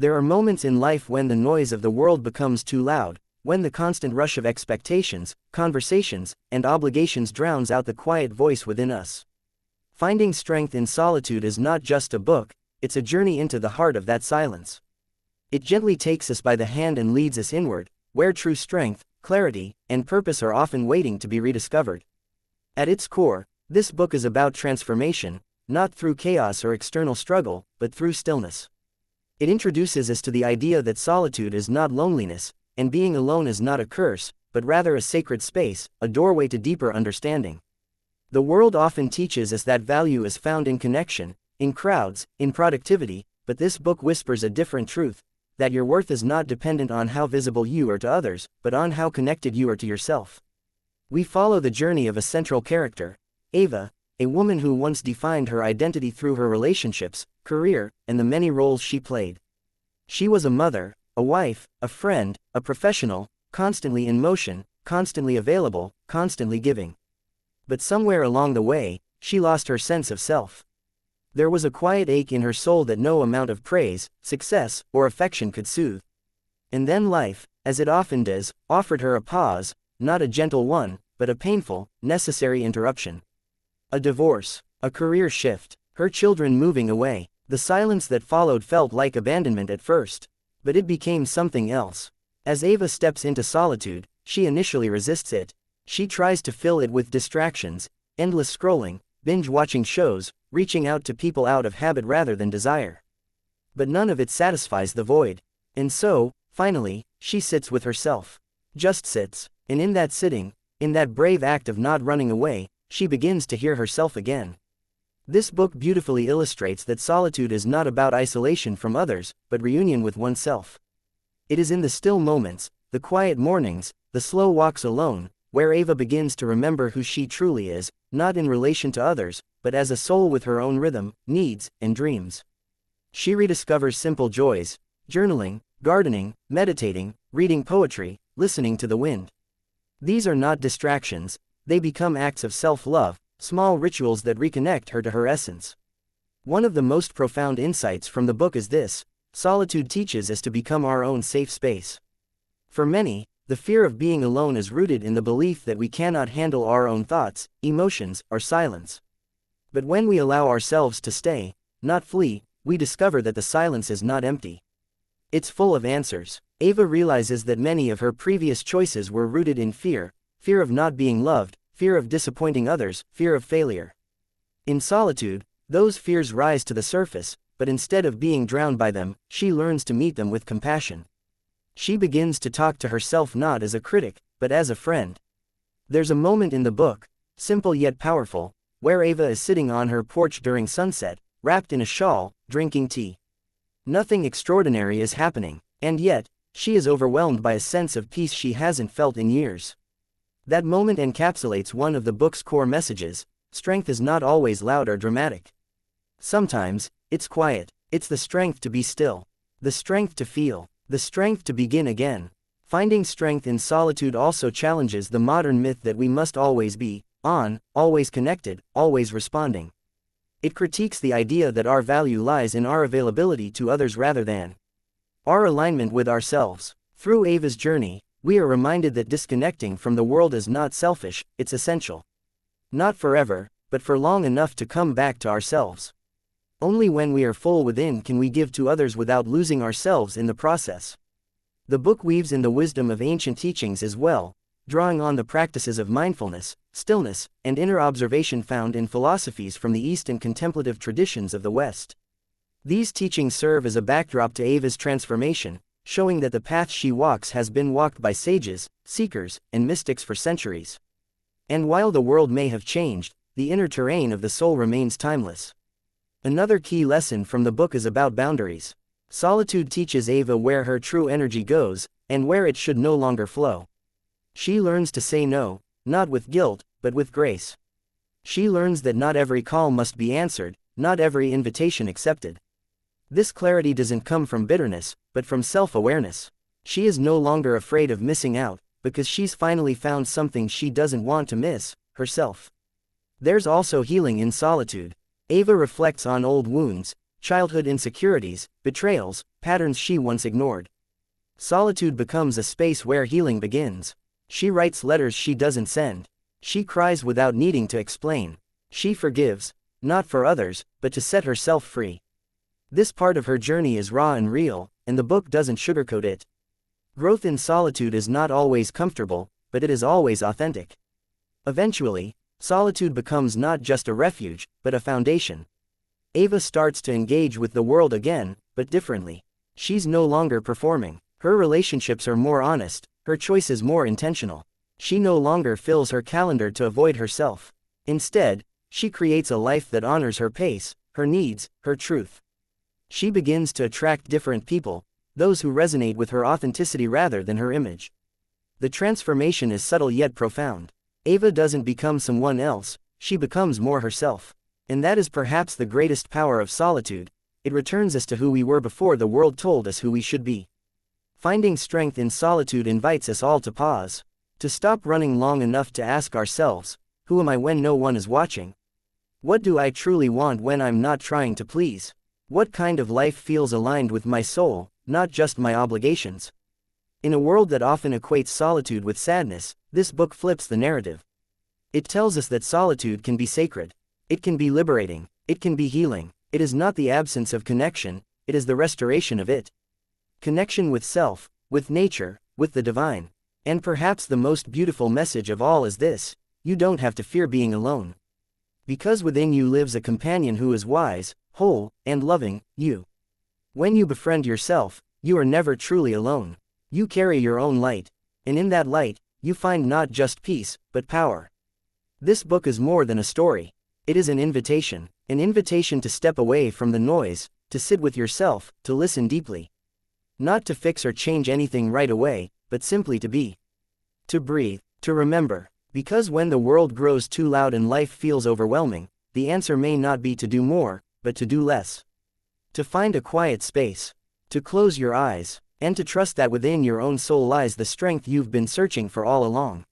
There are moments in life when the noise of the world becomes too loud, when the constant rush of expectations, conversations, and obligations drowns out the quiet voice within us. Finding strength in solitude is not just a book, it's a journey into the heart of that silence. It gently takes us by the hand and leads us inward, where true strength, clarity, and purpose are often waiting to be rediscovered. At its core, this book is about transformation, not through chaos or external struggle, but through stillness. It introduces us to the idea that solitude is not loneliness, and being alone is not a curse, but rather a sacred space, a doorway to deeper understanding. The world often teaches us that value is found in connection, in crowds, in productivity, but this book whispers a different truth, that your worth is not dependent on how visible you are to others, but on how connected you are to yourself. We follow the journey of a central character, Ava, a woman who once defined her identity through her relationships, career, and the many roles she played. She was a mother, a wife, a friend, a professional, constantly in motion, constantly available, constantly giving. But somewhere along the way, she lost her sense of self. There was a quiet ache in her soul that no amount of praise, success, or affection could soothe. And then life, as it often does, offered her a pause, not a gentle one, but a painful, necessary interruption. A divorce, a career shift, her children moving away. The silence that followed felt like abandonment at first. But it became something else. As Ava steps into solitude, she initially resists it. She tries to fill it with distractions, endless scrolling, binge-watching shows, reaching out to people out of habit rather than desire. But none of it satisfies the void. And so, finally, she sits with herself. Just sits, and in that sitting, in that brave act of not running away, she begins to hear herself again. This book beautifully illustrates that solitude is not about isolation from others, but reunion with oneself. It is in the still moments, the quiet mornings, the slow walks alone, where Ava begins to remember who she truly is, not in relation to others, but as a soul with her own rhythm, needs, and dreams. She rediscovers simple joys, journaling, gardening, meditating, reading poetry, listening to the wind. These are not distractions, they become acts of self-love, small rituals that reconnect her to her essence. One of the most profound insights from the book is this: solitude teaches us to become our own safe space. For many, the fear of being alone is rooted in the belief that we cannot handle our own thoughts, emotions, or silence. But when we allow ourselves to stay, not flee, we discover that the silence is not empty. It's full of answers. Ava realizes that many of her previous choices were rooted in fear, fear of not being loved, fear of disappointing others, fear of failure. In solitude, those fears rise to the surface, but instead of being drowned by them, she learns to meet them with compassion. She begins to talk to herself not as a critic, but as a friend. There's a moment in the book, simple yet powerful, where Ava is sitting on her porch during sunset, wrapped in a shawl, drinking tea. Nothing extraordinary is happening, and yet, she is overwhelmed by a sense of peace she hasn't felt in years. That moment encapsulates one of the book's core messages: strength is not always loud or dramatic. Sometimes, it's quiet. It's the strength to be still, the strength to feel, the strength to begin again. Finding strength in solitude also challenges the modern myth that we must always be on, always connected, always responding. It critiques the idea that our value lies in our availability to others rather than our alignment with ourselves. Through Ava's journey, we are reminded that disconnecting from the world is not selfish, it's essential. Not forever, but for long enough to come back to ourselves. Only when we are full within can we give to others without losing ourselves in the process. The book weaves in the wisdom of ancient teachings as well, drawing on the practices of mindfulness, stillness, and inner observation found in philosophies from the East and contemplative traditions of the West. These teachings serve as a backdrop to Ava's transformation, showing that the path she walks has been walked by sages, seekers, and mystics for centuries. And while the world may have changed, the inner terrain of the soul remains timeless. Another key lesson from the book is about boundaries. Solitude teaches Ava where her true energy goes, and where it should no longer flow. She learns to say no, not with guilt, but with grace. She learns that not every call must be answered, not every invitation accepted. This clarity doesn't come from bitterness, but from self-awareness. She is no longer afraid of missing out, because she's finally found something she doesn't want to miss: herself. There's also healing in solitude. Ava reflects on old wounds, childhood insecurities, betrayals, patterns she once ignored. Solitude becomes a space where healing begins. She writes letters she doesn't send. She cries without needing to explain. She forgives, not for others, but to set herself free. This part of her journey is raw and real, and the book doesn't sugarcoat it. Growth in solitude is not always comfortable, but it is always authentic. Eventually, solitude becomes not just a refuge, but a foundation. Ava starts to engage with the world again, but differently. She's no longer performing. Her relationships are more honest, her choices more intentional. She no longer fills her calendar to avoid herself. Instead, she creates a life that honors her pace, her needs, her truth. She begins to attract different people, those who resonate with her authenticity rather than her image. The transformation is subtle yet profound. Ava doesn't become someone else, she becomes more herself. And that is perhaps the greatest power of solitude. It returns us to who we were before the world told us who we should be. Finding strength in solitude invites us all to pause, to stop running long enough to ask ourselves, who am I when no one is watching? What do I truly want when I'm not trying to please? What kind of life feels aligned with my soul, not just my obligations? In a world that often equates solitude with sadness, this book flips the narrative. It tells us that solitude can be sacred. It can be liberating. It can be healing. It is not the absence of connection, it is the restoration of it. Connection with self, with nature, with the divine. And perhaps the most beautiful message of all is this: you don't have to fear being alone. Because within you lives a companion who is wise, whole, and loving, you. When you befriend yourself, you are never truly alone. You carry your own light, and in that light, you find not just peace, but power. This book is more than a story. It is an invitation to step away from the noise, to sit with yourself, to listen deeply. Not to fix or change anything right away, but simply to be. To breathe, to remember. Because when the world grows too loud and life feels overwhelming, the answer may not be to do more, but to do less. To find a quiet space. To close your eyes, and to trust that within your own soul lies the strength you've been searching for all along.